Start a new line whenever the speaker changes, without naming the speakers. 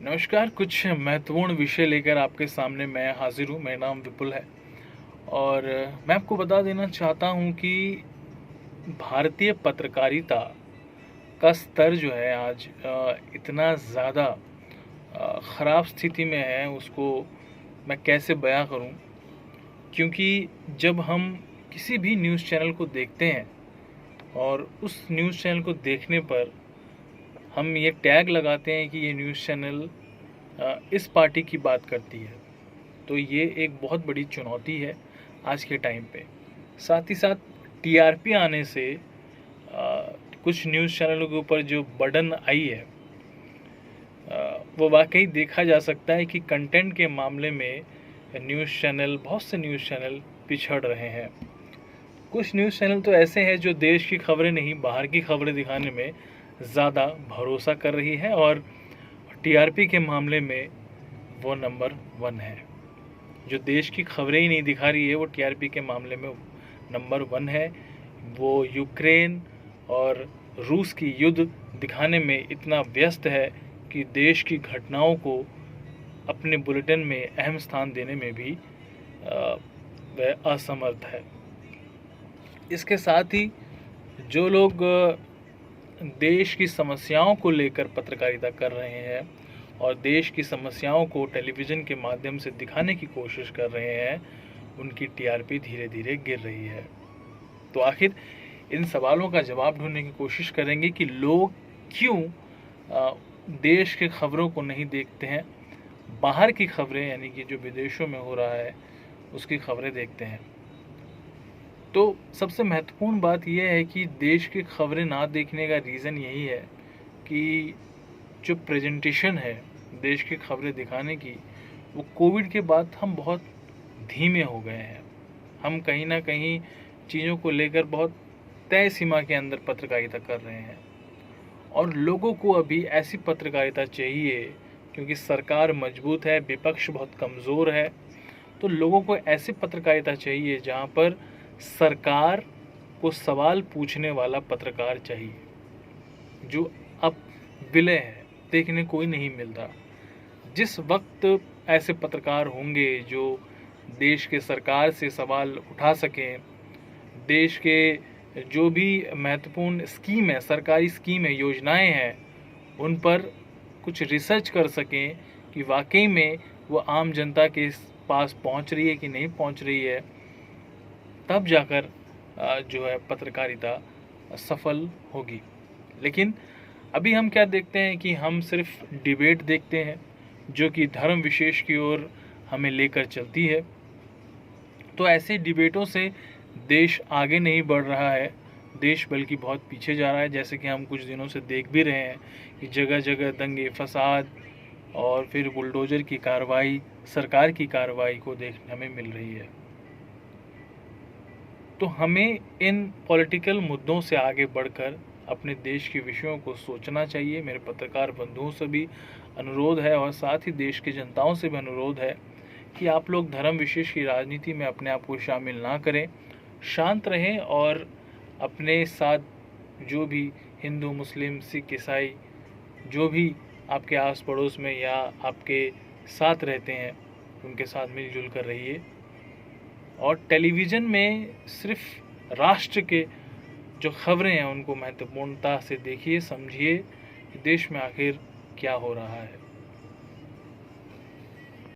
नमस्कार। कुछ महत्वपूर्ण विषय लेकर आपके सामने मैं हाजिर हूँ। मेरा नाम विपुल है और मैं आपको बता देना चाहता हूँ कि भारतीय पत्रकारिता का स्तर जो है आज इतना ज़्यादा ख़राब स्थिति में है, उसको मैं कैसे बयां करूँ। क्योंकि जब हम किसी भी न्यूज़ चैनल को देखते हैं और उस न्यूज़ चैनल को देखने पर हम ये टैग लगाते हैं कि ये न्यूज़ चैनल इस पार्टी की बात करती है, तो ये एक बहुत बड़ी चुनौती है आज के टाइम पे। साथ ही साथ टीआरपी आने से कुछ न्यूज़ चैनलों के ऊपर जो बर्डन आई है, वो वाकई देखा जा सकता है कि कंटेंट के मामले में बहुत से न्यूज़ चैनल पिछड़ रहे हैं। कुछ न्यूज़ चैनल तो ऐसे हैं जो देश की खबरें नहीं, बाहर की खबरें दिखाने में ज़्यादा भरोसा कर रही है और टीआरपी के मामले में वो नंबर 1 है। जो देश की खबरें ही नहीं दिखा रही है, वो टीआरपी के मामले में नंबर 1 है। वो यूक्रेन और रूस की युद्ध दिखाने में इतना व्यस्त है कि देश की घटनाओं को अपने बुलेटिन में अहम स्थान देने में भी वह असमर्थ है। इसके साथ ही जो लोग देश की समस्याओं को लेकर पत्रकारिता कर रहे हैं और देश की समस्याओं को टेलीविज़न के माध्यम से दिखाने की कोशिश कर रहे हैं, उनकी टीआरपी धीरे धीरे गिर रही है। तो आखिर इन सवालों का जवाब ढूंढने की कोशिश करेंगे कि लोग क्यों देश के खबरों को नहीं देखते हैं, बाहर की खबरें यानी कि जो विदेशों में हो रहा है उसकी खबरें देखते हैं। तो सबसे महत्वपूर्ण बात यह है कि देश की खबरें ना देखने का रीज़न यही है कि जो प्रेजेंटेशन है देश की खबरें दिखाने की, वो कोविड के बाद हम बहुत धीमे हो गए हैं। हम कहीं ना कहीं चीज़ों को लेकर बहुत तय सीमा के अंदर पत्रकारिता कर रहे हैं और लोगों को अभी ऐसी पत्रकारिता चाहिए, क्योंकि सरकार मजबूत है, विपक्ष बहुत कमज़ोर है। तो लोगों को ऐसी पत्रकारिता चाहिए जहाँ पर सरकार को सवाल पूछने वाला पत्रकार चाहिए, जो अब विलय है, देखने कोई नहीं मिलता। जिस वक्त ऐसे पत्रकार होंगे जो देश के सरकार से सवाल उठा सकें, देश के जो भी महत्वपूर्ण स्कीम है, सरकारी स्कीम है, योजनाएं हैं, उन पर कुछ रिसर्च कर सकें कि वाकई में वो आम जनता के पास पहुंच रही है कि नहीं पहुंच रही है, तब जाकर जो है पत्रकारिता सफल होगी। लेकिन अभी हम क्या देखते हैं कि हम सिर्फ डिबेट देखते हैं जो कि धर्म विशेष की ओर हमें लेकर चलती है। तो ऐसे डिबेटों से देश आगे नहीं बढ़ रहा है, देश बल्कि बहुत पीछे जा रहा है। जैसे कि हम कुछ दिनों से देख भी रहे हैं कि जगह जगह दंगे फसाद और फिर बुलडोजर की कार्रवाई, सरकार की कार्रवाई को देखने हमें मिल रही है। तो हमें इन पॉलिटिकल मुद्दों से आगे बढ़कर अपने देश के विषयों को सोचना चाहिए। मेरे पत्रकार बंधुओं से भी अनुरोध है और साथ ही देश की जनताओं से भी अनुरोध है कि आप लोग धर्म विशेष की राजनीति में अपने आप को शामिल ना करें, शांत रहें और अपने साथ जो भी हिंदू, मुस्लिम, सिख, ईसाई जो भी आपके आस पड़ोस में या आपके साथ रहते हैं, उनके साथ मिलजुल कर रहिए। और टेलीविज़न में सिर्फ राष्ट्र के जो खबरें हैं उनको महत्वपूर्णता से देखिए, समझिए कि देश में आखिर क्या हो रहा है।